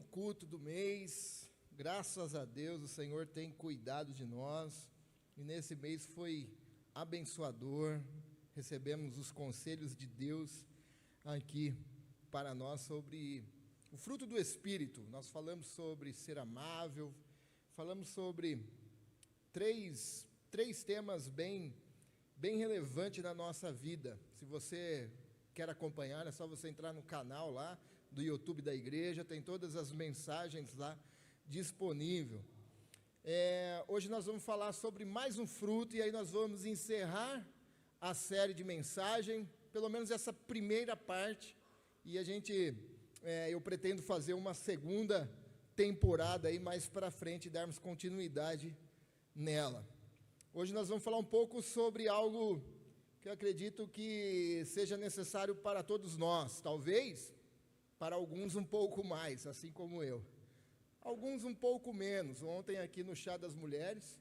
culto do mês. Graças a Deus, o Senhor tem cuidado de nós. E nesse mês foi abençoador. Recebemos os conselhos de Deus aqui para nós sobre o fruto do Espírito. Nós falamos sobre ser amável, falamos sobre três temas bem relevantes na nossa vida. Se você quer acompanhar, é só você entrar no canal lá do YouTube da igreja, tem todas as mensagens lá disponível. Hoje nós vamos falar sobre mais um fruto, e aí nós vamos encerrar a série de mensagem, pelo menos essa primeira parte, e eu pretendo fazer uma segunda temporada aí mais para frente, darmos continuidade nela. Hoje nós vamos falar um pouco sobre algo que eu acredito que seja necessário para todos nós, talvez para alguns um pouco mais, assim como eu. Alguns um pouco menos. Ontem aqui no Chá das Mulheres,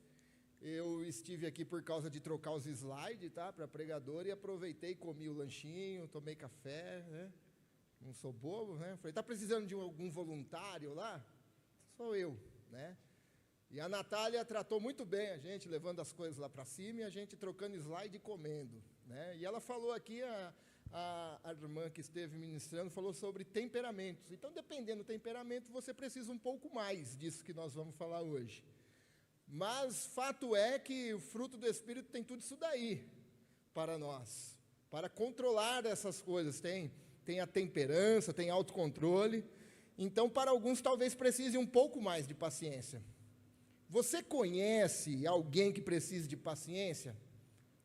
eu estive aqui por causa de trocar os slides, tá, para pregador, e aproveitei, comi o lanchinho, tomei café, né? Não sou bobo, né? Falei, está precisando de algum voluntário lá? Sou eu, né? E a Natália tratou muito bem a gente, levando as coisas lá para cima, e a gente trocando slide e comendo, né? E ela falou aqui, a irmã que esteve ministrando, falou sobre temperamentos. Então, dependendo do temperamento, você precisa um pouco mais disso que nós vamos falar hoje. Mas, fato é que o fruto do Espírito tem tudo isso daí para nós, para controlar essas coisas. Tem a temperança, tem autocontrole. Então, para alguns, talvez precise um pouco mais de paciência. Você conhece alguém que precise de paciência?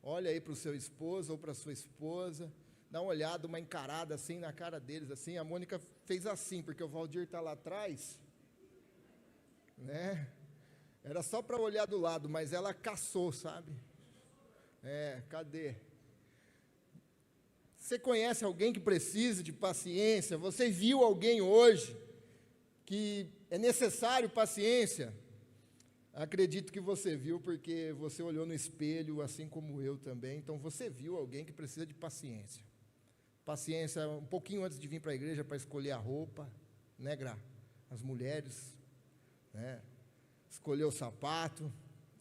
Olha aí para o seu esposo ou para a sua esposa, dá uma olhada, uma encarada assim na cara deles, assim. A Mônica fez assim, porque o Valdir está lá atrás, né? Era só para olhar do lado, mas ela caçou, sabe? Cadê? Você conhece alguém que precisa de paciência? Você viu alguém hoje que é necessário paciência? Acredito que você viu, porque você olhou no espelho, assim como eu também. Então, você viu alguém que precisa de paciência. Paciência um pouquinho antes de vir para a igreja para escolher a roupa, né, Gra? As mulheres, né? Escolher o sapato,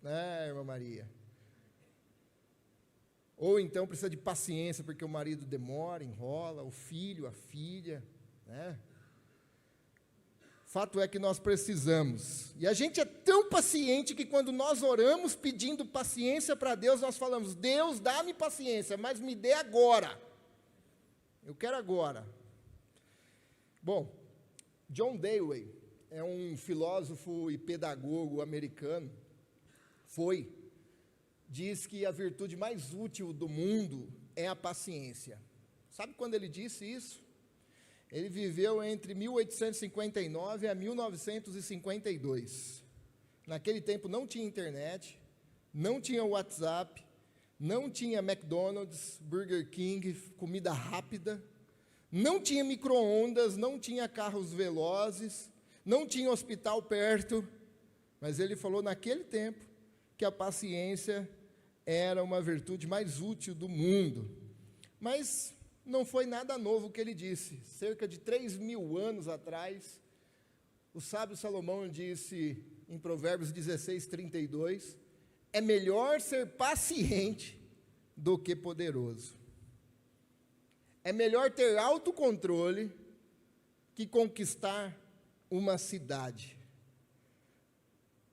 né, irmã Maria? Ou então precisa de paciência, porque o marido demora, enrola, o filho, a filha, né? Fato é que nós precisamos. E a gente é tão paciente que quando nós oramos pedindo paciência para Deus, nós falamos, Deus, dá-me paciência, mas me dê agora. Eu quero agora. Bom, John Dewey é um filósofo e pedagogo americano. Diz que a virtude mais útil do mundo é a paciência. Sabe quando ele disse isso? Ele viveu entre 1859 a 1952. Naquele tempo não tinha internet, não tinha WhatsApp, não tinha McDonald's, Burger King, comida rápida, não tinha micro-ondas, não tinha carros velozes, não tinha hospital perto. Mas ele falou naquele tempo que a paciência era uma virtude mais útil do mundo. Mas não foi nada novo o que ele disse. Cerca de 3.000 anos atrás, o sábio Salomão disse em Provérbios 16:32, é melhor ser paciente do que poderoso. É melhor ter autocontrole que conquistar uma cidade.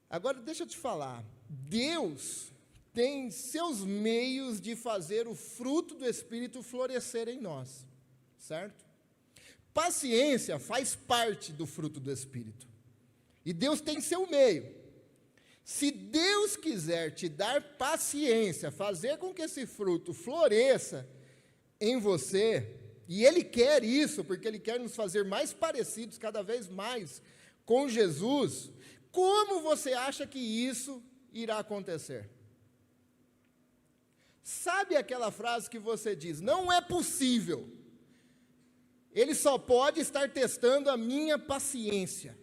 Agora, deixa eu te falar, Deus tem seus meios de fazer o fruto do Espírito florescer em nós, certo? Paciência faz parte do fruto do Espírito, e Deus tem seu meio. Se Deus quiser te dar paciência, fazer com que esse fruto floresça em você, e Ele quer isso, porque Ele quer nos fazer mais parecidos, cada vez mais, com Jesus, como você acha que isso irá acontecer? Sabe aquela frase que você diz, não é possível, Ele só pode estar testando a minha paciência.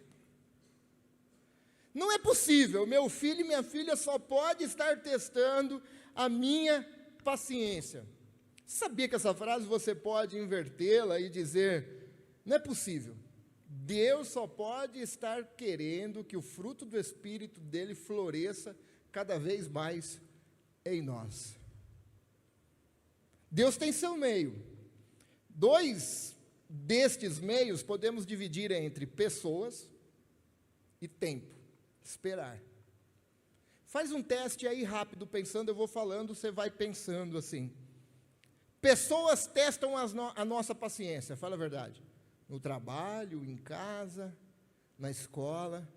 Não é possível, meu filho e minha filha só pode estar testando a minha paciência. Sabia que essa frase você pode invertê-la e dizer, não é possível, Deus só pode estar querendo que o fruto do Espírito dele floresça cada vez mais em nós. Deus tem seu meio. 2 destes meios podemos dividir entre pessoas e tempo, esperar. Faz um teste aí rápido, pensando, eu vou falando, você vai pensando assim. Pessoas testam a nossa paciência, fala a verdade. No trabalho, em casa, na escola.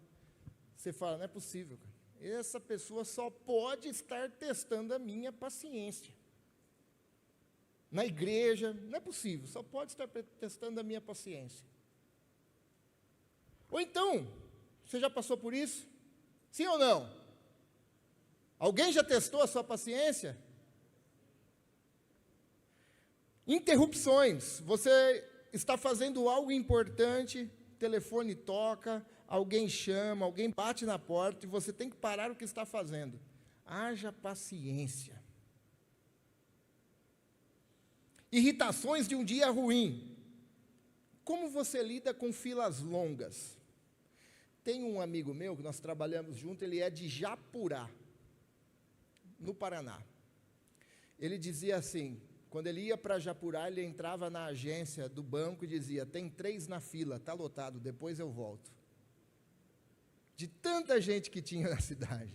Você fala, não é possível, cara. Essa pessoa só pode estar testando a minha paciência. Na igreja, não é possível, só pode estar testando a minha paciência. Ou então, você já passou por isso? Sim ou não? Alguém já testou a sua paciência? Interrupções. Você está fazendo algo importante, telefone toca, alguém chama, alguém bate na porta e você tem que parar o que está fazendo. Haja paciência. Irritações de um dia ruim. Como você lida com filas longas? Tem um amigo meu que nós trabalhamos junto, ele é de Japurá, no Paraná. Ele dizia assim, quando ele ia para Japurá, ele entrava na agência do banco e dizia, tem 3 na fila, está lotado, depois eu volto. De tanta gente que tinha na cidade.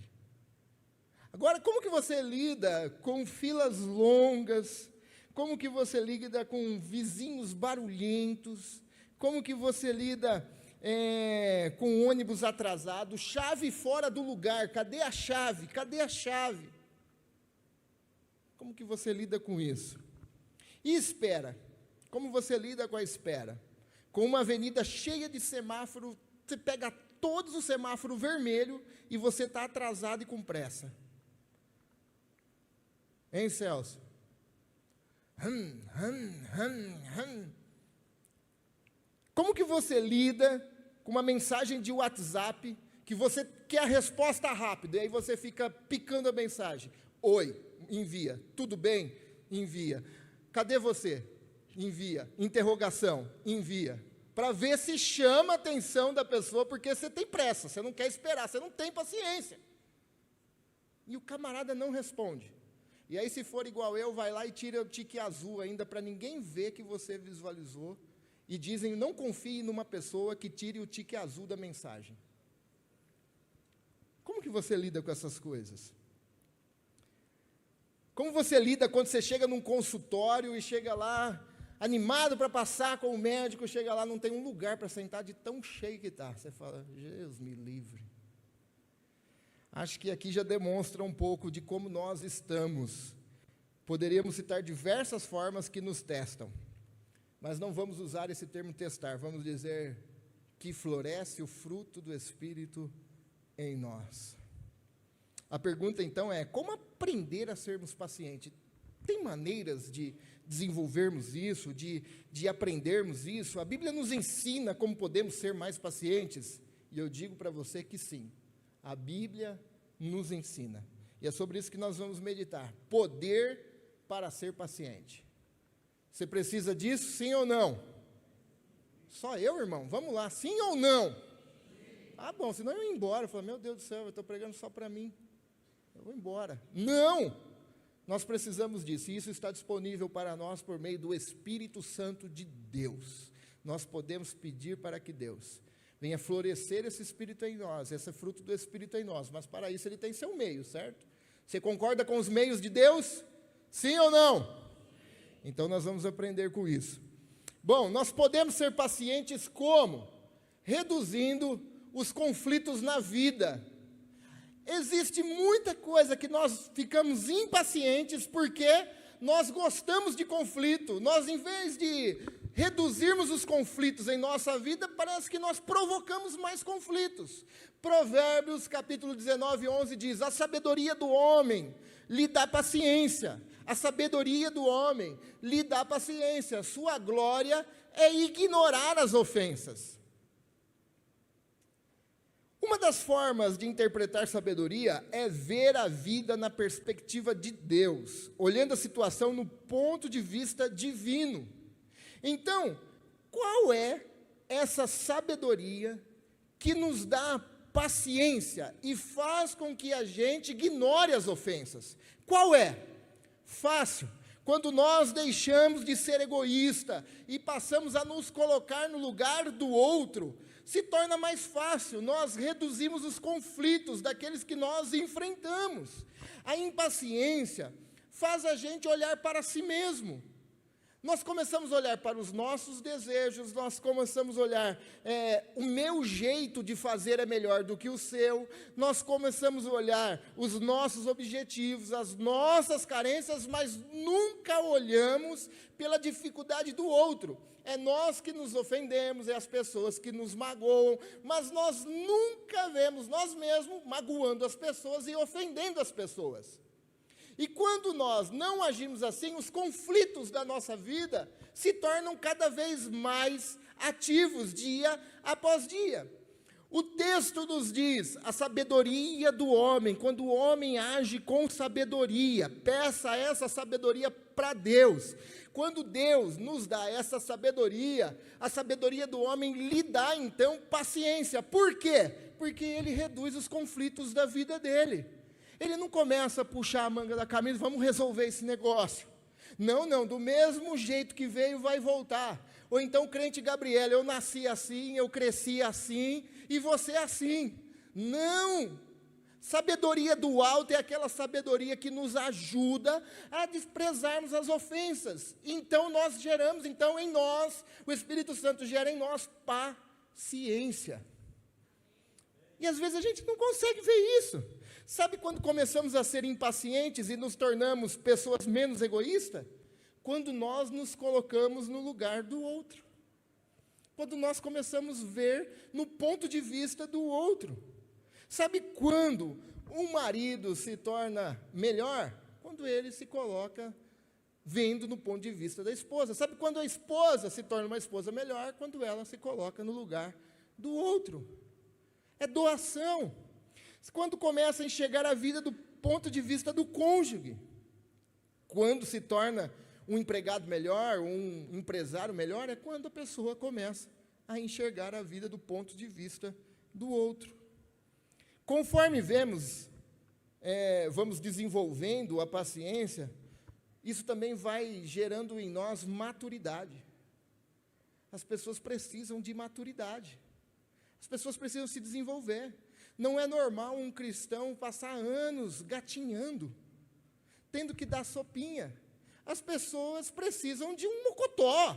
Agora, como que você lida com filas longas? Como que você lida com vizinhos barulhentos? Como que você lida com ônibus atrasado? Chave fora do lugar, cadê a chave? Cadê a chave? Como que você lida com isso? E espera? Como você lida com a espera? Com uma avenida cheia de semáforo, você pega todos os semáforos vermelhos e você está atrasado e com pressa. Hein, Celso? Como que você lida com uma mensagem de WhatsApp que você quer a resposta rápida, e aí você fica picando a mensagem? Oi, envia. Tudo bem? Envia. Cadê você? Envia. Interrogação, envia. Para ver se chama a atenção da pessoa, porque você tem pressa, você não quer esperar, você não tem paciência. E o camarada não responde. E aí, se for igual eu, vai lá e tira o tique azul ainda, para ninguém ver que você visualizou. E dizem, não confie numa pessoa que tire o tique azul da mensagem. Como que você lida com essas coisas? Como você lida quando você chega num consultório e chega lá, animado para passar com o médico, chega lá, não tem um lugar para sentar de tão cheio que está. Você fala, Deus me livre. Acho que aqui já demonstra um pouco de como nós estamos. Poderíamos citar diversas formas que nos testam, mas não vamos usar esse termo testar, vamos dizer que floresce o fruto do Espírito em nós. A pergunta então é, como aprender a sermos pacientes? Tem maneiras de desenvolvermos isso, de aprendermos isso? A Bíblia nos ensina como podemos ser mais pacientes? E eu digo para você que sim. A Bíblia nos ensina. E é sobre isso que nós vamos meditar. Poder para ser paciente. Você precisa disso, sim ou não? Só eu, irmão? Vamos lá, sim ou não? Ah, bom, senão eu ia embora. Eu falo, meu Deus do céu, eu estou pregando só para mim. Eu vou embora. Não! Nós precisamos disso. E isso está disponível para nós por meio do Espírito Santo de Deus. Nós podemos pedir para que Deus venha florescer esse Espírito em nós, esse fruto do Espírito em nós, mas para isso ele tem seu meio, certo? Você concorda com os meios de Deus? Sim ou não? Então nós vamos aprender com isso. Bom, nós podemos ser pacientes como? Reduzindo os conflitos na vida. Existe muita coisa que nós ficamos impacientes porque nós gostamos de conflito. Nós, em vez de reduzirmos os conflitos em nossa vida, parece que nós provocamos mais conflitos. Provérbios, capítulo 19, 11 diz, a sabedoria do homem lhe dá paciência. A sabedoria do homem lhe dá paciência. Sua glória é ignorar as ofensas. Uma das formas de interpretar sabedoria é ver a vida na perspectiva de Deus, olhando a situação no ponto de vista divino. Então, qual é essa sabedoria que nos dá paciência e faz com que a gente ignore as ofensas. Qual é? Fácil. Quando nós deixamos de ser egoísta e passamos a nos colocar no lugar do outro, se torna mais fácil, nós reduzimos os conflitos daqueles que nós enfrentamos. A impaciência faz a gente olhar para si mesmo. Nós começamos a olhar para os nossos desejos, nós começamos a olhar, o meu jeito de fazer é melhor do que o seu, nós começamos a olhar os nossos objetivos, as nossas carências, mas nunca olhamos pela dificuldade do outro. É nós que nos ofendemos, é as pessoas que nos magoam, mas nós nunca vemos nós mesmos magoando as pessoas e ofendendo as pessoas. E quando nós não agimos assim, os conflitos da nossa vida se tornam cada vez mais ativos, dia após dia. O texto nos diz, a sabedoria do homem, quando o homem age com sabedoria, peça essa sabedoria para Deus. Quando Deus nos dá essa sabedoria, a sabedoria do homem lhe dá, então, paciência. Por quê? Porque ele reduz os conflitos da vida dele. Ele não começa a puxar a manga da camisa, vamos resolver esse negócio. Não, do mesmo jeito que veio, vai voltar. Ou então, crente Gabriela, eu nasci assim, eu cresci assim, e você assim. Não! Sabedoria do alto é aquela sabedoria que nos ajuda a desprezarmos as ofensas. Então, nós geramos, em nós, o Espírito Santo gera em nós paciência. E às vezes a gente não consegue ver isso. Sabe quando começamos a ser impacientes e nos tornamos pessoas menos egoístas? Quando nós nos colocamos no lugar do outro. Quando nós começamos a ver no ponto de vista do outro. Sabe quando um marido se torna melhor? Quando ele se coloca vendo no ponto de vista da esposa. Sabe quando a esposa se torna uma esposa melhor? Quando ela se coloca no lugar do outro. É doação. Quando começa a enxergar a vida do ponto de vista do cônjuge. Quando se torna um empregado melhor, um empresário melhor, é quando a pessoa começa a enxergar a vida do ponto de vista do outro. Conforme vamos desenvolvendo a paciência, isso também vai gerando em nós maturidade. As pessoas precisam de maturidade. As pessoas precisam se desenvolver. Não é normal um cristão passar anos gatinhando, tendo que dar sopinha. As pessoas precisam de um mocotó.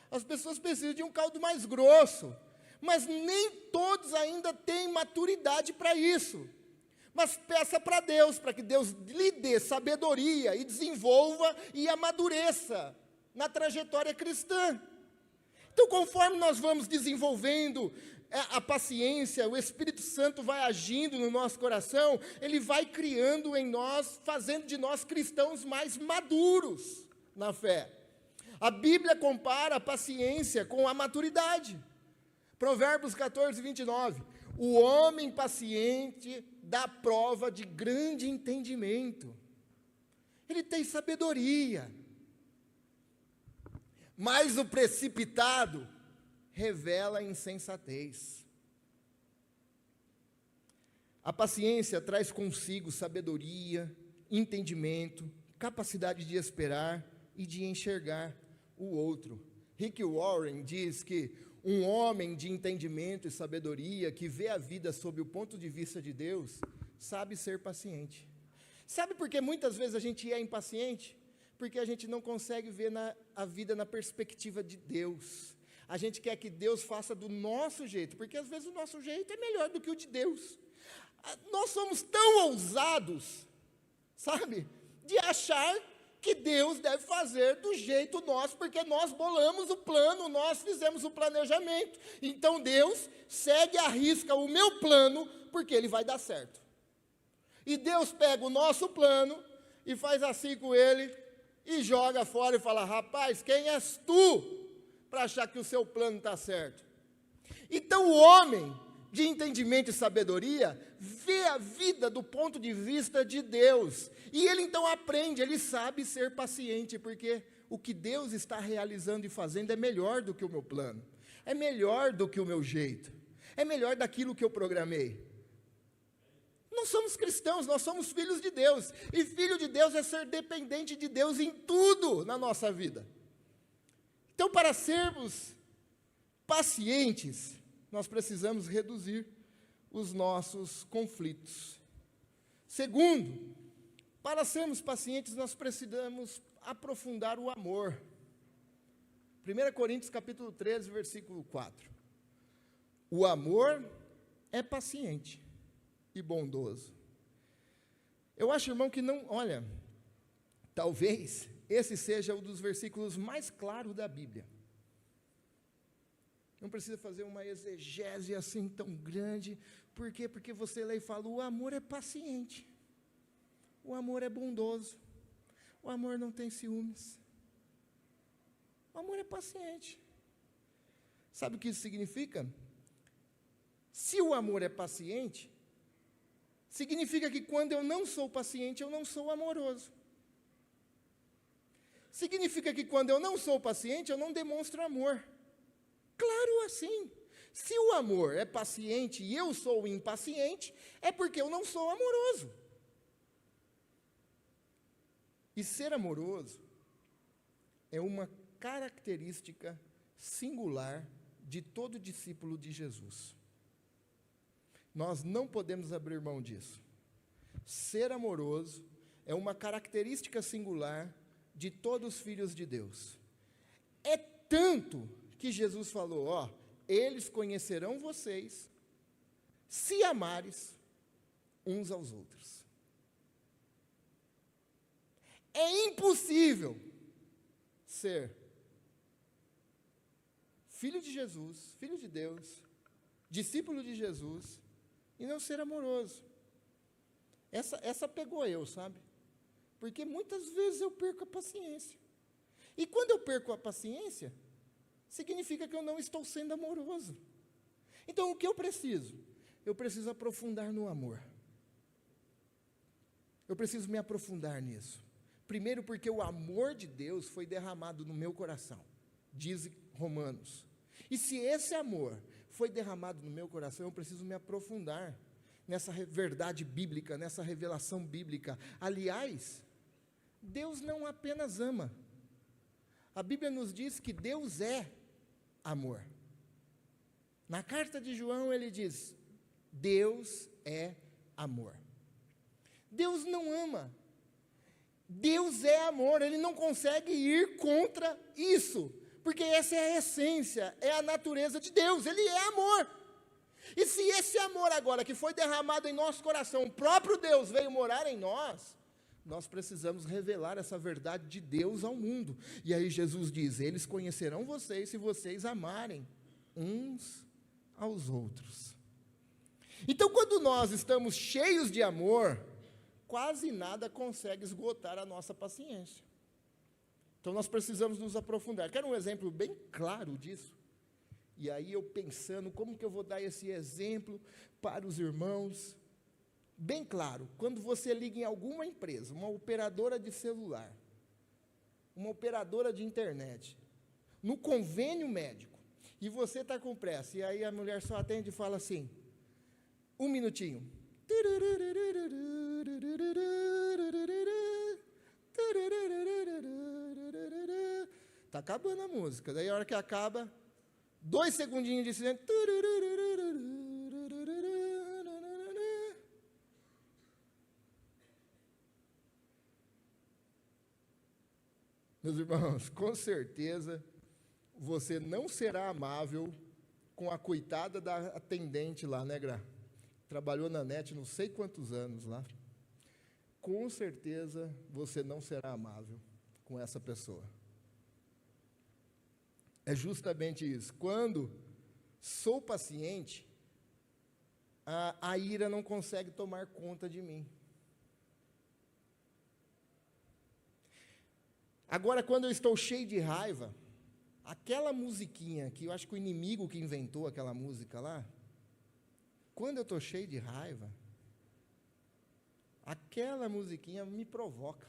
As pessoas precisam de um caldo mais grosso. Mas nem todos ainda têm maturidade para isso. Mas peça para Deus, para que Deus lhe dê sabedoria e desenvolva e amadureça na trajetória cristã. Então, conforme nós vamos desenvolvendo a paciência, o Espírito Santo vai agindo no nosso coração, ele vai criando em nós, fazendo de nós cristãos mais maduros na fé. A Bíblia compara a paciência com a maturidade. Provérbios 14, 29. O homem paciente dá prova de grande entendimento. Ele tem sabedoria. Mas o precipitado revela insensatez. A paciência traz consigo sabedoria, entendimento, capacidade de esperar e de enxergar o outro. Rick Warren diz que um homem de entendimento e sabedoria, que vê a vida sob o ponto de vista de Deus, sabe ser paciente. Sabe por que muitas vezes a gente é impaciente? Porque a gente não consegue ver a vida na perspectiva de Deus. A gente quer que Deus faça do nosso jeito, porque às vezes o nosso jeito é melhor do que o de Deus. Nós somos tão ousados, sabe, de achar que Deus deve fazer do jeito nosso, porque nós bolamos o plano, nós fizemos o planejamento. Então Deus segue à risca o meu plano, porque ele vai dar certo. E Deus pega o nosso plano e faz assim com ele, e joga fora e fala, rapaz, quem és tu para achar que o seu plano está certo? Então o homem de entendimento e sabedoria vê a vida do ponto de vista de Deus, e ele então aprende, ele sabe ser paciente, porque o que Deus está realizando e fazendo é melhor do que o meu plano, é melhor do que o meu jeito, é melhor daquilo que eu programei. Não somos cristãos, nós somos filhos de Deus, e filho de Deus é ser dependente de Deus em tudo na nossa vida. Então, para sermos pacientes, nós precisamos reduzir os nossos conflitos. Segundo, para sermos pacientes, nós precisamos aprofundar o amor. 1 Coríntios capítulo 13, versículo 4. O amor é paciente e bondoso. Eu acho, irmão, que não, olha, talvez esse seja um dos versículos mais claros da Bíblia. Não precisa fazer uma exegese assim tão grande. Por quê? Porque você lê e fala, o amor é paciente. O amor é bondoso. O amor não tem ciúmes. O amor é paciente. Sabe o que isso significa? Se o amor é paciente, significa que quando eu não sou paciente, eu não sou amoroso. Significa que quando eu não sou paciente, eu não demonstro amor. Claro assim. Se o amor é paciente e eu sou impaciente, é porque eu não sou amoroso. E ser amoroso é uma característica singular de todo discípulo de Jesus. Nós não podemos abrir mão disso. Ser amoroso é uma característica singular de todos os filhos de Deus. É tanto que Jesus falou, ó, eles conhecerão vocês se amares uns aos outros. É impossível ser filho de Jesus, filho de Deus, discípulo de Jesus, e não ser amoroso. Essa pegou eu, sabe? Porque muitas vezes eu perco a paciência. E quando eu perco a paciência, significa que eu não estou sendo amoroso. Então, o que eu preciso? Eu preciso aprofundar no amor. Eu preciso me aprofundar nisso. Primeiro, porque o amor de Deus foi derramado no meu coração, diz Romanos. E se esse amor foi derramado no meu coração, eu preciso me aprofundar nessa verdade bíblica, nessa revelação bíblica. Aliás, Deus não apenas ama. A Bíblia nos diz que Deus é amor. Na carta de João ele diz, Deus é amor. Deus não ama. Deus é amor, Ele não consegue ir contra isso, porque essa é a essência, é a natureza de Deus, Ele é amor. E se esse amor agora que foi derramado em nosso coração, o próprio Deus veio morar em nós, nós precisamos revelar essa verdade de Deus ao mundo. E aí Jesus diz, eles conhecerão vocês se vocês amarem uns aos outros. Então, quando nós estamos cheios de amor, quase nada consegue esgotar a nossa paciência. Então, nós precisamos nos aprofundar. Quero um exemplo bem claro disso. E aí, eu pensando, como que eu vou dar esse exemplo para os irmãos? Bem claro, quando você liga em alguma empresa, uma operadora de celular, uma operadora de internet, no convênio médico, e você está com pressa, e aí a mulher só atende e fala assim, um minutinho. Está acabando a música. Daí a hora que acaba, 2 segundinhos de silêncio. Meus irmãos, com certeza você não será amável com a coitada da atendente lá, né, Gra? Trabalhou na NET não sei quantos anos lá. Com certeza você não será amável com essa pessoa. É justamente isso. Quando sou paciente, a ira não consegue tomar conta de mim. Agora, quando eu estou cheio de raiva, aquela musiquinha que eu acho que o inimigo que inventou aquela música lá, quando eu estou cheio de raiva, aquela musiquinha me provoca.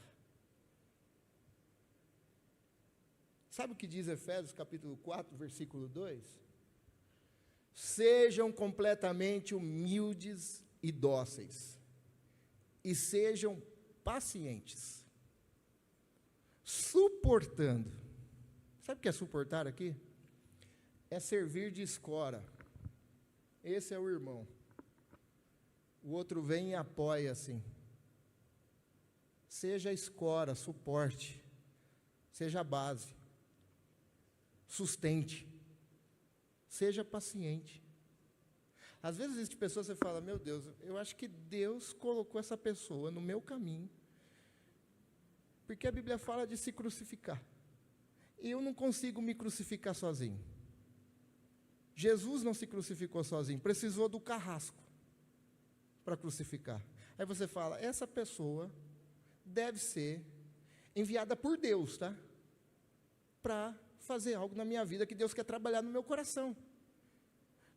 Sabe o que diz Efésios capítulo 4, versículo 2? Sejam completamente humildes e dóceis, e sejam pacientes, suportando. Sabe o que é suportar aqui? É servir de escora. Esse é o irmão. O outro vem e apoia assim. Seja a escora, suporte, seja a base, sustente, seja paciente. Às vezes existe pessoas que você fala, meu Deus, eu acho que Deus colocou essa pessoa no meu caminho, porque a Bíblia fala de se crucificar, e eu não consigo me crucificar sozinho. Jesus não se crucificou sozinho, precisou do carrasco para crucificar. Aí você fala, essa pessoa deve ser enviada por Deus, tá? Para fazer algo na minha vida que Deus quer trabalhar no meu coração.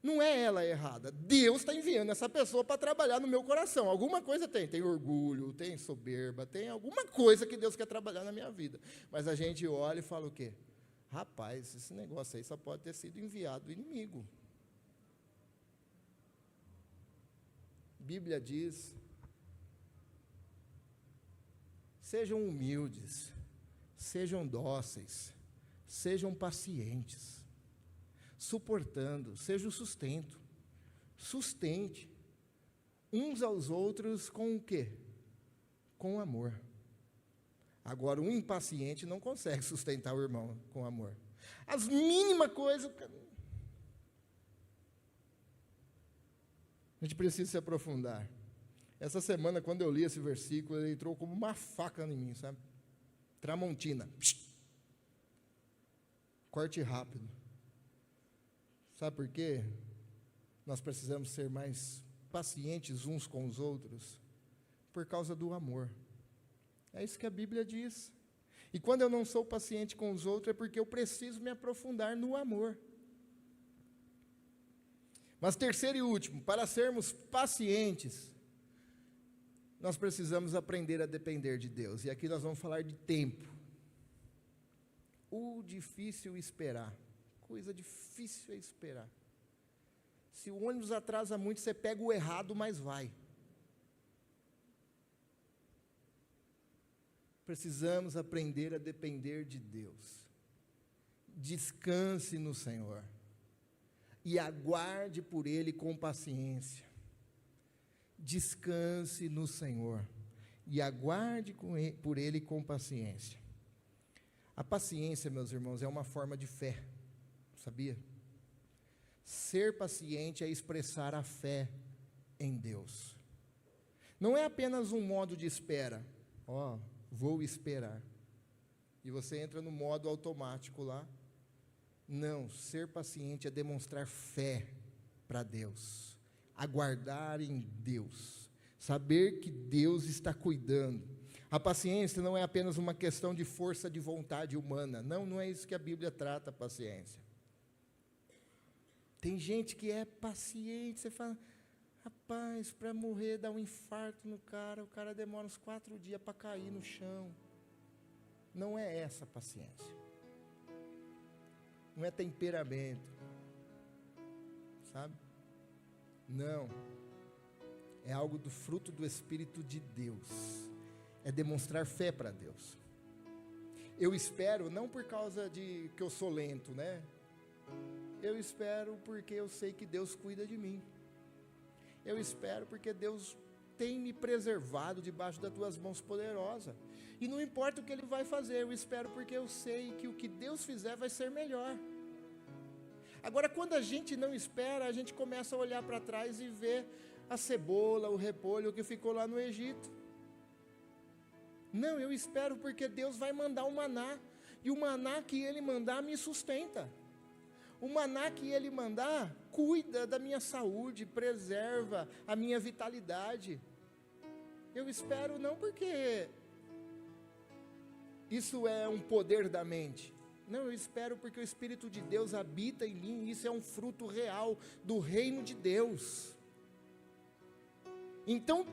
Não é ela errada. Deus está enviando essa pessoa para trabalhar no meu coração. Alguma coisa tem. Tem orgulho, tem soberba, tem alguma coisa que Deus quer trabalhar na minha vida. Mas a gente olha e fala o quê? Rapaz, esse negócio aí só pode ter sido enviado do inimigo. Bíblia diz, sejam humildes, sejam dóceis, sejam pacientes, suportando, seja o sustento, sustente uns aos outros com o quê? Com amor. Agora, um impaciente não consegue sustentar o irmão com amor. As mínimas coisas, a gente precisa se aprofundar. Essa semana, quando eu li esse versículo, ele entrou como uma faca em mim, sabe? Tramontina. Corte rápido. Sabe por quê? Nós precisamos ser mais pacientes uns com os outros, por causa do amor. É isso que a Bíblia diz. E quando eu não sou paciente com os outros, é porque eu preciso me aprofundar no amor. Mas terceiro e último, para sermos pacientes, nós precisamos aprender a depender de Deus. E aqui nós vamos falar de tempo. O difícil esperar. Coisa difícil é esperar. Se o ônibus atrasa muito, você pega o errado, mas vai. Precisamos aprender a depender de Deus. Descanse no Senhor. E aguarde por Ele com paciência. Descanse no Senhor. E aguarde por Ele com paciência. A paciência, meus irmãos, é uma forma de fé. Sabia? Ser paciente é expressar a fé em Deus. Não é apenas um modo de espera. Vou esperar. E você entra no modo automático lá. Não, ser paciente é demonstrar fé para Deus. Aguardar em Deus. Saber que Deus está cuidando. A paciência não é apenas uma questão de força de vontade humana. Não é isso que a Bíblia trata a paciência. Tem gente que é paciente, você fala, rapaz, para morrer, dá um infarto no cara, o cara demora uns 4 dias para cair no chão. Não é essa a paciência. Não é temperamento. Sabe? Não. É algo do fruto do Espírito de Deus. É demonstrar fé para Deus. Eu espero, não por causa de que eu sou lento, né? Eu espero porque eu sei que Deus cuida de mim. Eu espero porque Deus tem me preservado debaixo das tuas mãos poderosas. E não importa o que Ele vai fazer, eu espero porque eu sei que o que Deus fizer vai ser melhor. Agora, quando a gente não espera, a gente começa a olhar para trás e ver a cebola, o repolho que ficou lá no Egito. Não, eu espero porque Deus vai mandar o maná. E o maná que Ele mandar me sustenta. O maná que Ele mandar, cuida da minha saúde, preserva a minha vitalidade. Eu espero não porque isso é um poder da mente. Não, eu espero porque o Espírito de Deus habita em mim. Isso é um fruto real do reino de Deus. Então,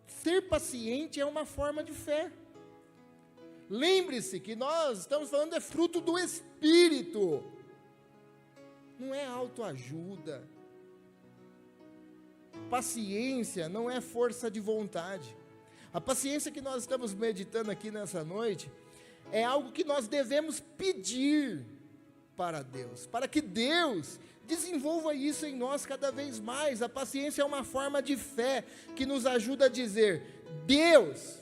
ser paciente é uma forma de fé. Lembre-se que nós estamos falando de fruto do Espírito. não é autoajuda. Paciência não é força de vontade. A paciência que nós estamos meditando aqui nessa noite é algo que nós devemos pedir para Deus, para que Deus desenvolva isso em nós cada vez mais. A paciência é uma forma de fé que nos ajuda a dizer: Deus,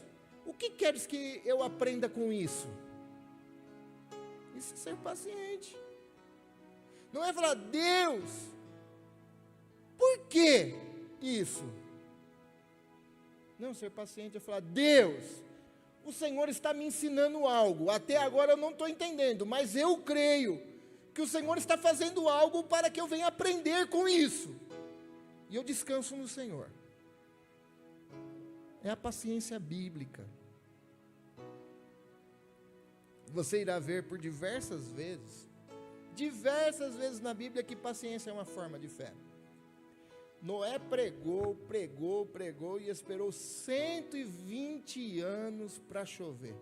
o que queres que eu aprenda com isso? Isso é ser paciente. Não é falar: Deus, por que isso? Não, ser paciente é falar: Deus, o Senhor está me ensinando algo, até agora eu não estou entendendo, mas eu creio que o Senhor está fazendo algo para que eu venha aprender com isso, e eu descanso no Senhor. É a paciência bíblica. Você irá ver por diversas vezes na Bíblia, que paciência é uma forma de fé. Noé pregou e esperou 120 anos para chover.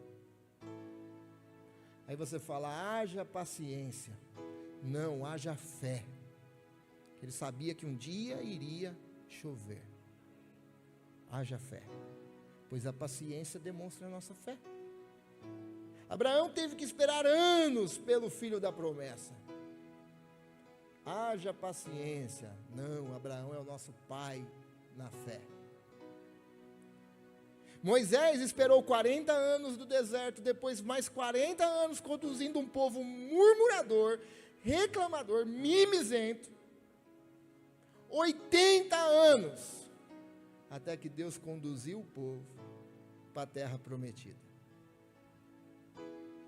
Aí você fala: haja paciência. Não, haja fé. Ele sabia que um dia iria chover. Haja fé, pois a paciência demonstra a nossa fé. Abraão teve que esperar anos pelo filho da promessa. Haja paciência. Não, Abraão é o nosso pai na fé. Moisés esperou 40 anos do deserto, depois mais 40 anos conduzindo um povo murmurador, reclamador, mimizento. 80 anos, até que Deus conduziu o povo para a terra prometida.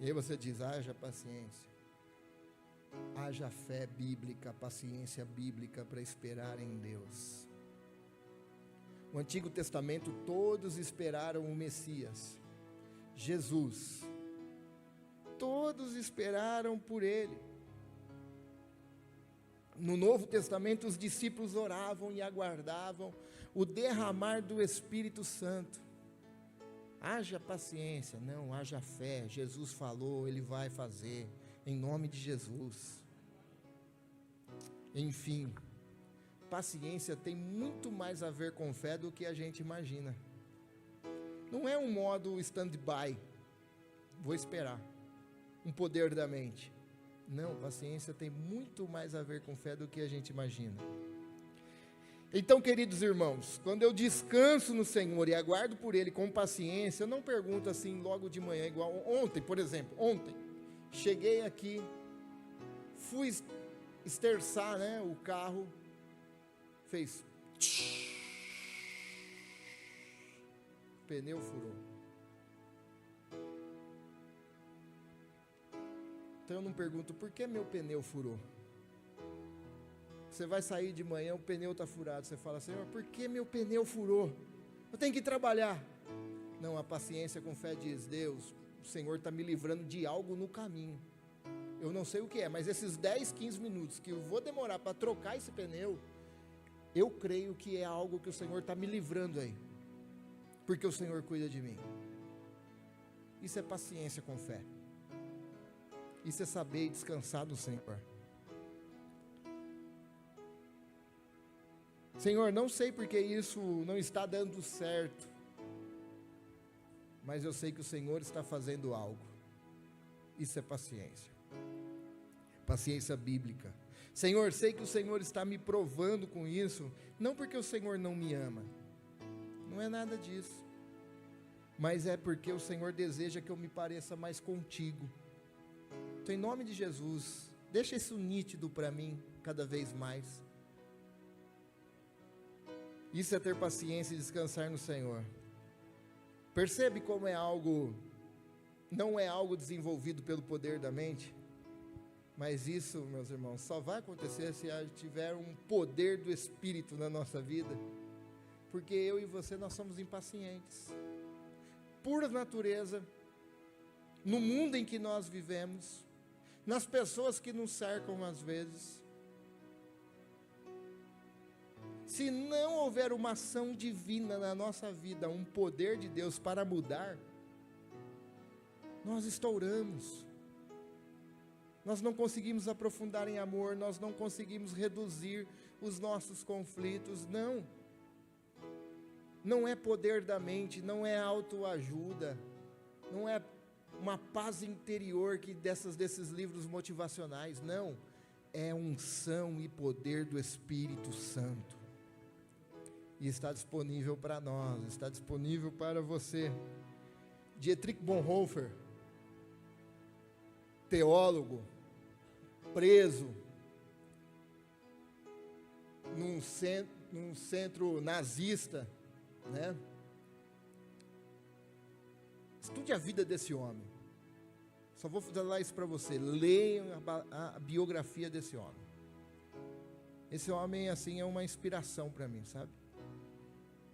E aí você diz: haja paciência. Haja fé bíblica, paciência bíblica para esperar em Deus. No Antigo Testamento todos esperaram o Messias, Jesus. Todos esperaram por Ele. No Novo Testamento os discípulos oravam e aguardavam o derramar do Espírito Santo. Haja paciência, não, haja fé. Jesus falou, Ele vai fazer, em nome de Jesus. Enfim, paciência tem muito mais a ver com fé do que a gente imagina. Não é um modo stand-by, vou esperar, um poder da mente. Não, paciência tem muito mais a ver com fé do que a gente imagina. Então, queridos irmãos, quando eu descanso no Senhor e aguardo por Ele com paciência, eu não pergunto assim logo de manhã, igual ontem, por exemplo. Ontem, cheguei aqui, fui esterçar, o carro, fez... pneu furou. Então eu não pergunto: por que meu pneu furou? Você vai sair de manhã, o pneu está furado. Você fala: Senhor, por que meu pneu furou? Eu tenho que trabalhar. Não, a paciência com fé diz: Deus, o Senhor está me livrando de algo no caminho. Eu não sei o que é, mas esses 10, 15 minutos que eu vou demorar para trocar esse pneu, eu creio que é algo que o Senhor está me livrando aí, porque o Senhor cuida de mim. Isso é paciência com fé. Isso é saber descansar do Senhor. Senhor, não sei porque isso não está dando certo, mas eu sei que o Senhor está fazendo algo. Isso é paciência. Paciência bíblica. Senhor, sei que o Senhor está me provando com isso, não porque o Senhor não me ama, não é nada disso, mas é porque o Senhor deseja que eu me pareça mais contigo. Então, em nome de Jesus, deixa isso nítido para mim cada vez mais. Isso é ter paciência e descansar no Senhor. Percebe como é algo, não é algo desenvolvido pelo poder da mente? Mas isso, meus irmãos, só vai acontecer se tiver um poder do Espírito na nossa vida. Porque eu e você, nós somos impacientes. Por natureza, no mundo em que nós vivemos, nas pessoas que nos cercam às vezes. Se não houver uma ação divina na nossa vida, um poder de Deus para mudar, nós estouramos. nós não conseguimos aprofundar em amor, nós não conseguimos reduzir os nossos conflitos. Não é poder da mente, não é autoajuda, não é uma paz interior desses livros motivacionais, não, é unção e poder do Espírito Santo, e está disponível para nós, está disponível para você. Dietrich Bonhoeffer, teólogo, preso num centro nazista, né? Estude a vida desse homem. Só vou falar isso para você. Leiam a biografia desse homem. Esse homem, assim, é uma inspiração para mim, sabe?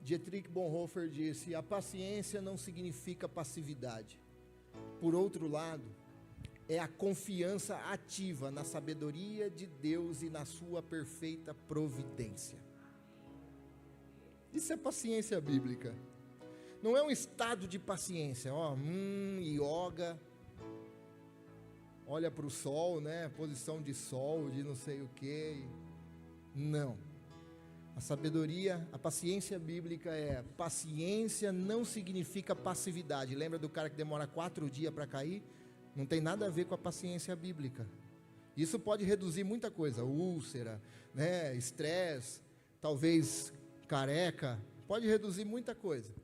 Dietrich Bonhoeffer disse: a paciência não significa passividade. Por outro lado, é a confiança ativa na sabedoria de Deus e na sua perfeita providência. Isso é paciência bíblica. Não é um estado de paciência, yoga, olha para o sol, né? Posição de sol, de não sei o que. Não. A sabedoria, a paciência bíblica paciência não significa passividade. Lembra do cara que demora 4 dias para cair? Não tem nada a ver com a paciência bíblica. Isso pode reduzir muita coisa, úlcera, né? Estresse, talvez careca, pode reduzir muita coisa,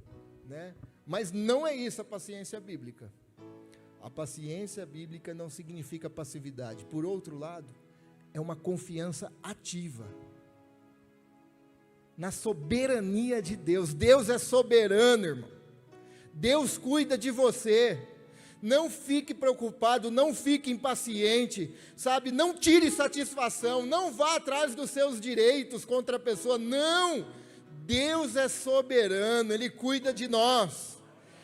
né? Mas não é isso a paciência bíblica. A paciência bíblica não significa passividade. Por outro lado, é uma confiança ativa na soberania de Deus. Deus é soberano, irmão. Deus cuida de você. Não fique preocupado, não fique impaciente, sabe? Não tire satisfação, não vá atrás dos seus direitos contra a pessoa, não. Deus é soberano, Ele cuida de nós.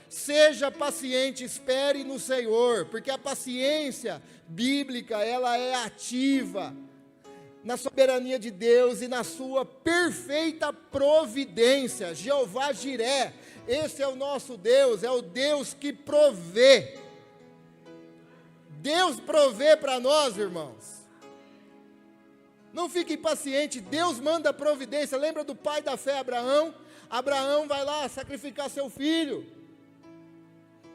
Seja paciente, espere no Senhor, porque a paciência bíblica, ela é ativa na soberania de Deus e na sua perfeita providência. Jeová Jiré, esse é o nosso Deus, é o Deus que provê. Deus provê para nós, irmãos. Não fique impaciente, Deus manda providência. Lembra do pai da fé, Abraão? Abraão vai lá sacrificar seu filho.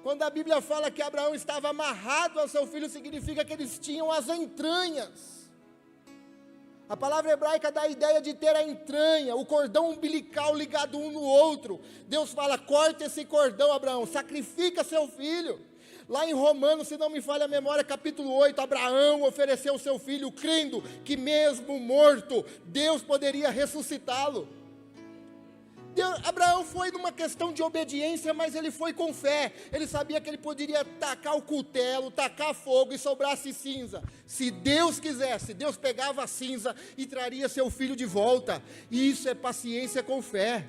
Quando a Bíblia fala que Abraão estava amarrado ao seu filho, significa que eles tinham as entranhas. A palavra hebraica dá a ideia de ter a entranha, o cordão umbilical ligado um no outro. Deus fala: corta esse cordão, Abraão, sacrifica seu filho. Lá em Romanos, se não me falha a memória, capítulo 8, Abraão ofereceu seu filho, crendo que mesmo morto, Deus poderia ressuscitá-lo. Abraão foi numa questão de obediência, mas ele foi com fé. Ele sabia que ele poderia tacar o cutelo, tacar fogo e sobrasse cinza. Se Deus quisesse, Deus pegava a cinza e traria seu filho de volta. Isso é paciência com fé.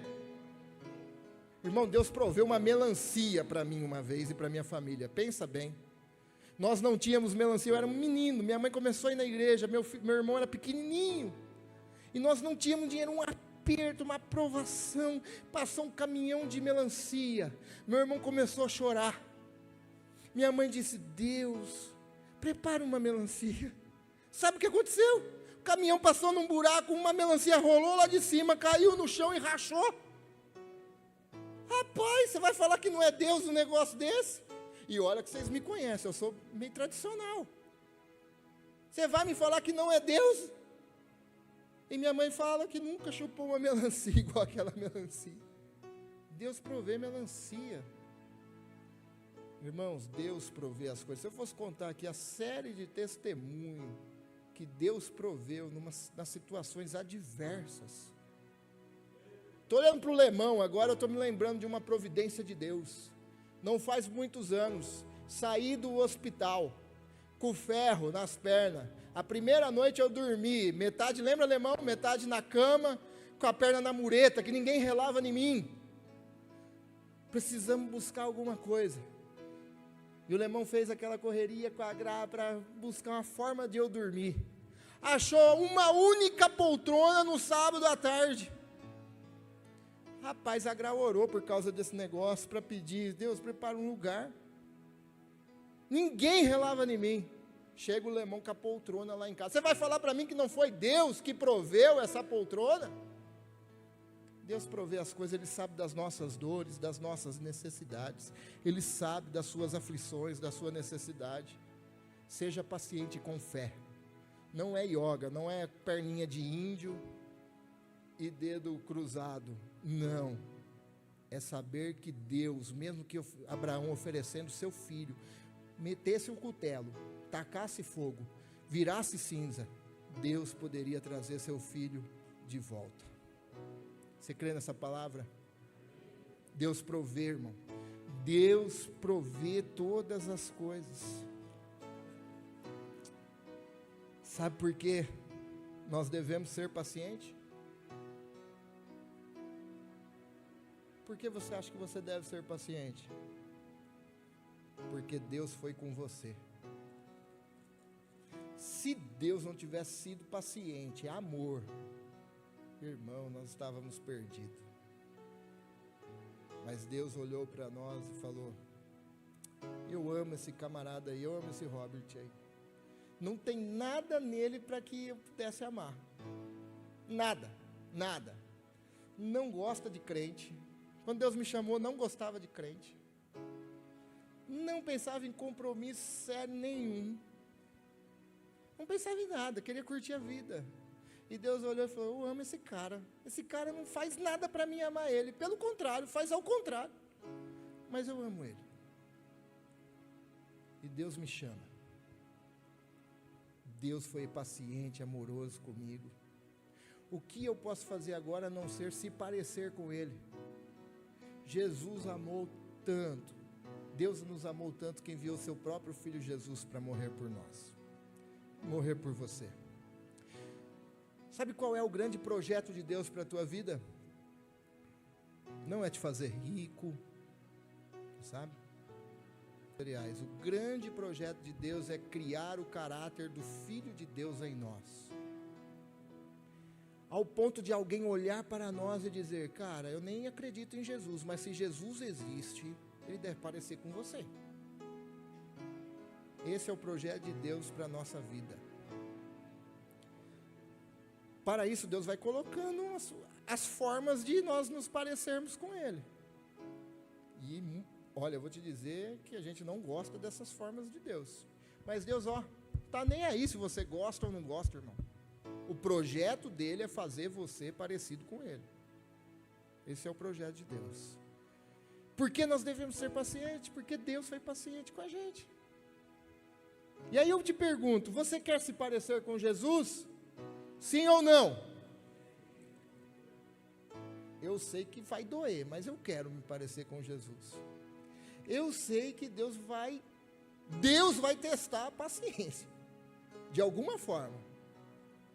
Irmão, Deus proveu uma melancia para mim uma vez e para minha família. Pensa bem. Nós não tínhamos melancia, eu era um menino. Minha mãe começou a ir na igreja, meu irmão era pequenininho. E nós não tínhamos dinheiro, um aperto, uma provação. Passou um caminhão de melancia. Meu irmão começou a chorar. Minha mãe disse: Deus, prepara uma melancia. Sabe o que aconteceu? O caminhão passou num buraco, uma melancia rolou lá de cima, caiu no chão e rachou. Rapaz, você vai falar que não é Deus um negócio desse? E olha que vocês me conhecem, eu sou meio tradicional. Você vai me falar que não é Deus? E minha mãe fala que nunca chupou uma melancia igual aquela melancia. Deus provê melancia. Irmãos, Deus provê as coisas. Se eu fosse contar aqui a série de testemunhos que Deus proveu nas situações adversas. Estou olhando para o Lemão, agora eu estou me lembrando de uma providência de Deus. Não faz muitos anos, saí do hospital, com ferro nas pernas. A primeira noite eu dormi, metade, lembra, Lemão? Metade na cama, com a perna na mureta, que ninguém relava em mim. Precisamos buscar alguma coisa. E o Lemão fez aquela correria com a Gra para buscar uma forma de eu dormir. Achou uma única poltrona no sábado à tarde. Rapaz, a Gra orou por causa desse negócio, para pedir: Deus, prepara um lugar. Ninguém relava em mim. chega o Lemão com a poltrona lá em casa. Você vai falar para mim que não foi Deus que proveu essa poltrona? Deus provê as coisas, Ele sabe das nossas dores, das nossas necessidades. Ele sabe das suas aflições, da sua necessidade. Seja paciente com fé. Não é yoga, não é perninha de índio e dedo cruzado. Não. É saber que Deus, mesmo que Abraão oferecendo seu filho, metesse o cutelo, tacasse fogo, virasse cinza, Deus poderia trazer seu filho de volta. Você crê nessa palavra? Deus provê, irmão. Deus provê todas as coisas. Sabe por quê nós devemos ser pacientes? Por que você acha que você deve ser paciente? Porque Deus foi com você. Se Deus não tivesse sido paciente, amor, irmão, nós estávamos perdidos. Mas Deus olhou para nós e falou: eu amo esse camarada aí, eu amo esse Robert aí. Não tem nada nele para que eu pudesse amar. Nada, nada. Não gosta de crente. Quando Deus me chamou, não gostava de crente. Não pensava em compromisso sério nenhum. Não pensava em nada, queria curtir a vida. E Deus olhou e falou: eu amo esse cara. Esse cara não faz nada para mim amar ele. Pelo contrário, faz ao contrário. Mas eu amo ele. E Deus me chama. Deus foi paciente, amoroso comigo. O que eu posso fazer agora a não ser se parecer com ele? Jesus amou tanto. Deus nos amou tanto que enviou seu próprio Filho Jesus para morrer por nós. Morrer por você. Sabe qual é o grande projeto de Deus para a tua vida? Não é te fazer rico, sabe? O grande projeto de Deus é criar o caráter do Filho de Deus em nós. Ao ponto de alguém olhar para nós e dizer: cara, eu nem acredito em Jesus, mas se Jesus existe, Ele deve parecer com você. Esse é o projeto de Deus para a nossa vida. Para isso, Deus vai colocando as formas de nós nos parecermos com Ele. E, olha, eu vou te dizer que a gente não gosta dessas formas de Deus. Mas Deus, tá nem aí se você gosta ou não gosta, irmão. O projeto dele é fazer você parecido com Ele. Esse é o projeto de Deus. Por que nós devemos ser pacientes? Porque Deus foi paciente com a gente. E aí eu te pergunto, você quer se parecer com Jesus? Sim ou não? Eu sei que vai doer, mas eu quero me parecer com Jesus. Eu sei que Deus vai testar a paciência, de alguma forma,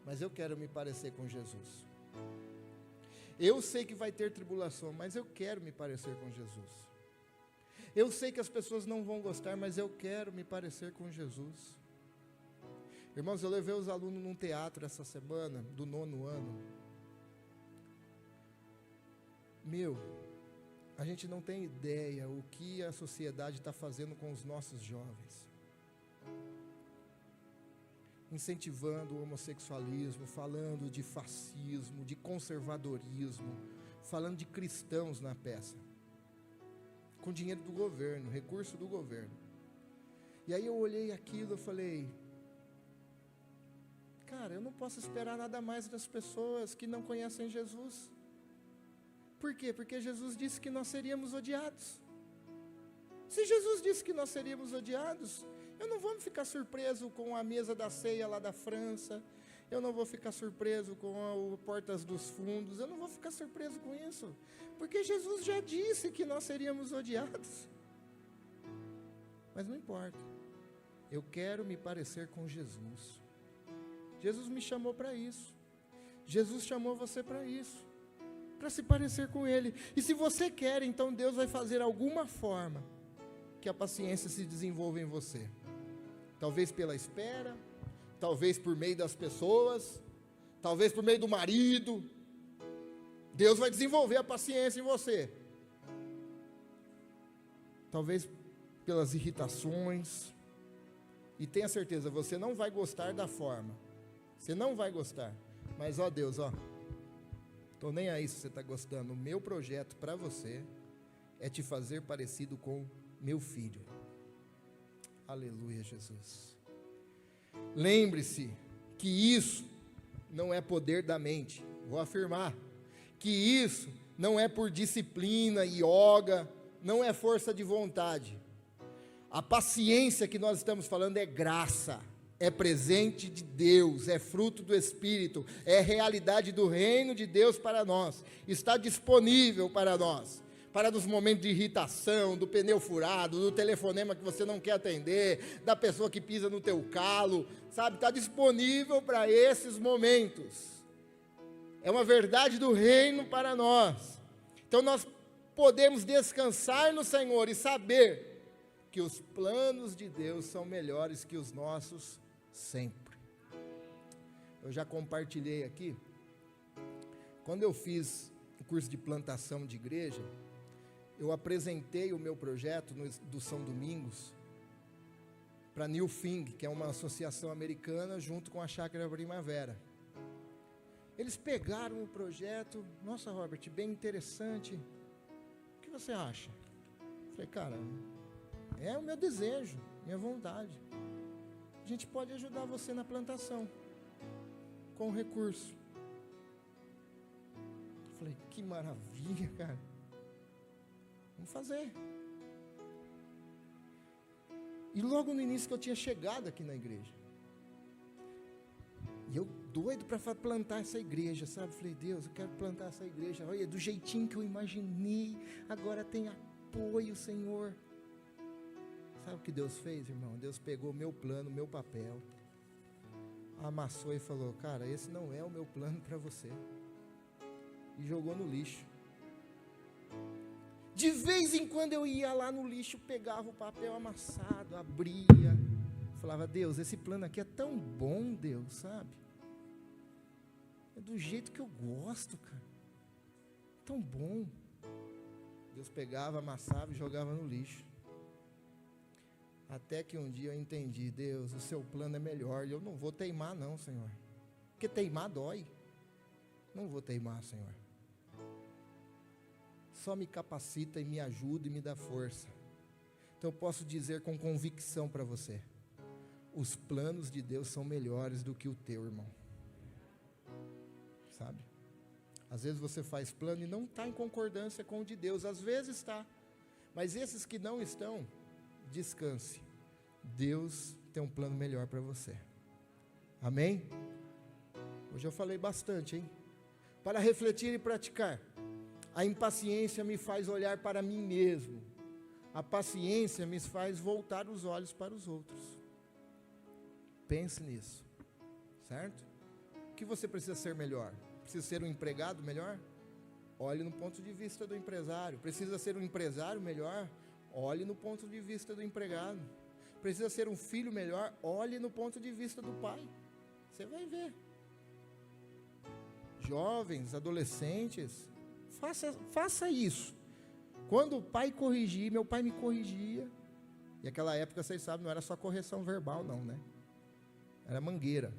mas eu quero me parecer com Jesus. Eu sei que vai ter tribulação, mas eu quero me parecer com Jesus. Eu sei que as pessoas não vão gostar, mas eu quero me parecer com Jesus. Irmãos, eu levei os alunos num teatro essa semana, do 9º ano. A gente não tem ideia o que a sociedade está fazendo com os nossos jovens. Incentivando o homossexualismo, falando de fascismo, de conservadorismo, falando de cristãos na peça. Com dinheiro do governo, recurso do governo. E aí eu olhei aquilo e falei: cara, eu não posso esperar nada mais das pessoas que não conhecem Jesus. Por quê? Porque Jesus disse que nós seríamos odiados. Se Jesus disse que nós seríamos odiados, eu não vou ficar surpreso com a mesa da ceia lá da França, eu não vou ficar surpreso com o Portas dos Fundos, eu não vou ficar surpreso com isso, porque Jesus já disse que nós seríamos odiados. Mas não importa, eu quero me parecer com Jesus. Jesus me chamou para isso. Jesus chamou você para isso, para se parecer com Ele. E se você quer, então Deus vai fazer alguma forma que a paciência se desenvolva em você. Talvez pela espera, talvez por meio das pessoas, talvez por meio do marido. Deus vai desenvolver a paciência em você. Talvez pelas irritações. E tenha certeza, você não vai gostar da forma. Você não vai gostar. Mas, ó Deus, ó. Estou nem aí se você está gostando. O meu projeto para você é te fazer parecido com meu filho. Aleluia, Jesus. Lembre-se que isso não é poder da mente. Vou afirmar. Que isso não é por disciplina, yoga, não é força de vontade. A paciência que nós estamos falando é graça, é presente de Deus, é fruto do Espírito, é realidade do reino de Deus para nós, está disponível para nós, para nos momentos de irritação, do pneu furado, do telefonema que você não quer atender, da pessoa que pisa no teu calo, sabe, está disponível para esses momentos, é uma verdade do reino para nós. Então nós podemos descansar no Senhor e saber que os planos de Deus são melhores que os nossos sempre. Eu já compartilhei aqui, quando eu fiz o curso de plantação de igreja, eu apresentei o meu projeto do São Domingos para New Thing, que é uma associação americana, junto com a Chácara Primavera. Eles pegaram o projeto, nossa, Robert, bem interessante, o que você acha? Eu falei, cara, é o meu desejo, minha vontade. A gente pode ajudar você na plantação, com recurso. Eu falei, que maravilha, cara. Vamos fazer. E logo no início que eu tinha chegado aqui na igreja, e eu doido para plantar essa igreja, sabe? Falei, Deus, eu quero plantar essa igreja. Olha, do jeitinho que eu imaginei, agora tem apoio, Senhor. Sabe o que Deus fez, irmão? Deus pegou meu plano, meu papel, amassou e falou, cara, esse não é o meu plano para você. E jogou no lixo. De vez em quando eu ia lá no lixo, pegava o papel amassado, abria, falava, Deus, esse plano aqui é tão bom, Deus, sabe? É do jeito que eu gosto, cara. Tão bom. Deus pegava, amassava e jogava no lixo. Até que um dia eu entendi, Deus, o seu plano é melhor, e eu não vou teimar não, Senhor, porque teimar dói, não vou teimar, Senhor, só me capacita e me ajuda e me dá força. Então eu posso dizer com convicção para você, os planos de Deus são melhores do que o teu, irmão, sabe? Às vezes você faz plano e não está em concordância com o de Deus, às vezes está, mas esses que não estão, descanse, Deus tem um plano melhor para você, amém? Hoje eu falei bastante, hein? Para refletir e praticar, a impaciência me faz olhar para mim mesmo, a paciência me faz voltar os olhos para os outros. Pense nisso, certo? O que você precisa ser melhor? Precisa ser um empregado melhor? Olhe no ponto de vista do empresário. Precisa ser um empresário melhor? Olhe no ponto de vista do empregado. Precisa ser um filho melhor? Olhe no ponto de vista do pai. Você vai ver. Jovens, adolescentes, faça isso. Quando o pai corrigir, meu pai me corrigia. E naquela época, vocês sabem, não era só correção verbal não, né? Era mangueira.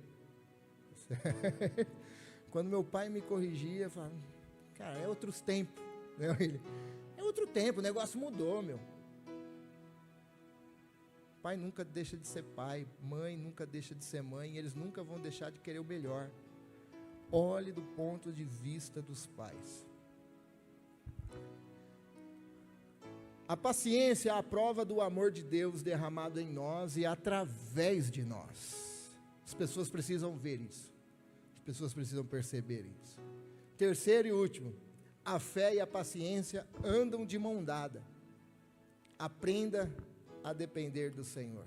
Quando meu pai me corrigia, eu falava, cara, é outros tempos. É outro tempo, o negócio mudou, meu. Pai nunca deixa de ser pai, mãe nunca deixa de ser mãe, eles nunca vão deixar de querer o melhor. Olhe do ponto de vista dos pais. A paciência é a prova do amor de Deus derramado em nós e através de nós. As pessoas precisam ver isso. As pessoas precisam perceber isso. Terceiro e último, a fé e a paciência andam de mão dada. Aprenda a depender do Senhor.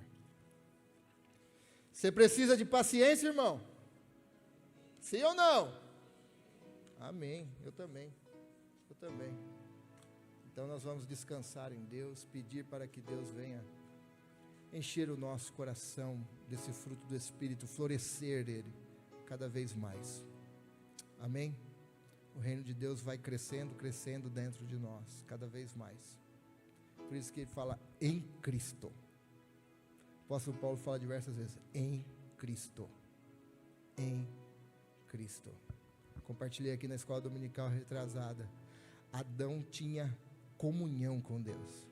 Você precisa de paciência, irmão? Sim ou não? Amém, eu também. Eu também. Então nós vamos descansar em Deus, pedir para que Deus venha encher o nosso coração desse fruto do Espírito, florescer ele cada vez mais. Amém? O reino de Deus vai crescendo, crescendo dentro de nós, cada vez mais. Por isso que ele fala em Cristo. apóstolo Paulo fala diversas vezes, em Cristo. Em Cristo. Compartilhei aqui na escola dominical retrasada. Adão tinha comunhão com Deus,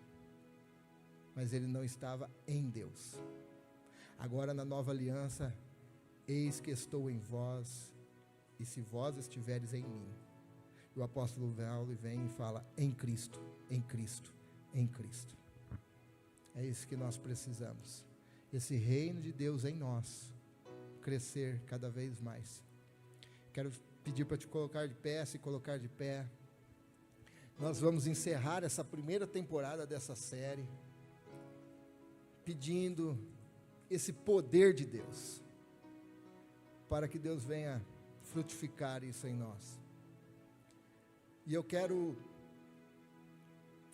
mas ele não estava em Deus. Agora na nova aliança, eis que estou em vós, e se vós estiveres em mim. E o apóstolo Paulo vem e fala, em Cristo, em Cristo, em Cristo. É isso que nós precisamos. Esse reino de Deus em nós, crescer cada vez mais. Quero pedir para te colocar de pé, se colocar de pé. Nós vamos encerrar essa primeira temporada dessa série, pedindo esse poder de Deus, para que Deus venha frutificar isso em nós. E eu quero,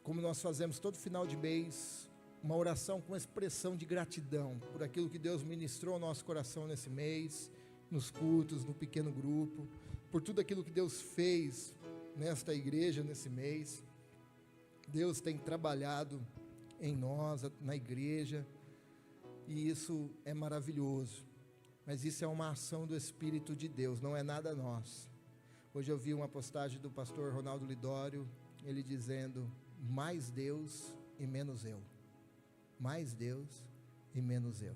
como nós fazemos todo final de mês, uma oração com expressão de gratidão por aquilo que Deus ministrou ao nosso coração nesse mês, nos cultos, no pequeno grupo, por tudo aquilo que Deus fez nesta igreja nesse mês. Deus tem trabalhado em nós, na igreja, e isso é maravilhoso, mas isso é uma ação do Espírito de Deus, não é nada nosso. Hoje eu vi uma postagem do pastor Ronaldo Lidório, ele dizendo, mais Deus e menos eu. Mais Deus e menos eu.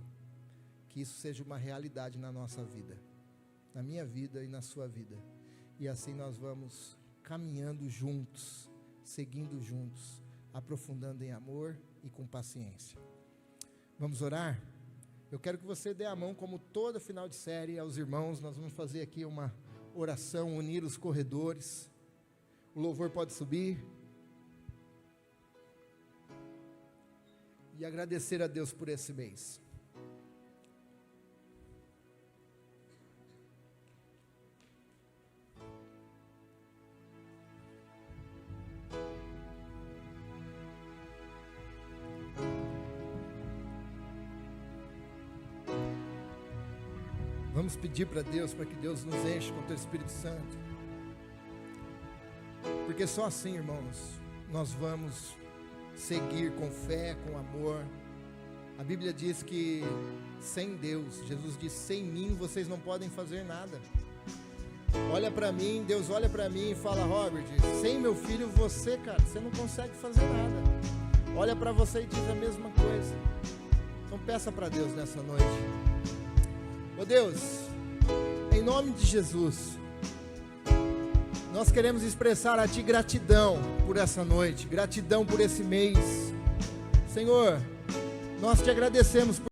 Que isso seja uma realidade na nossa vida, na minha vida e na sua vida, e assim nós vamos caminhando juntos, seguindo juntos, aprofundando em amor e com paciência. Vamos orar? Eu quero que você dê a mão, como todo final de série, aos irmãos. Nós vamos fazer aqui uma oração, unir os corredores. O louvor pode subir. E agradecer a Deus por esse mês. Vamos pedir para Deus, para que Deus nos enche com o Teu Espírito Santo, porque só assim, irmãos, nós vamos seguir com fé, com amor. A Bíblia diz que sem Deus, Jesus disse, sem mim vocês não podem fazer nada. Olha para mim, Deus olha para mim e fala, Robert, sem meu filho você, cara, você não consegue fazer nada. Olha para você e diz a mesma coisa. Então peça para Deus nessa noite. Ó Deus, em nome de Jesus, nós queremos expressar a Ti gratidão por essa noite, gratidão por esse mês. Senhor, nós Te agradecemos por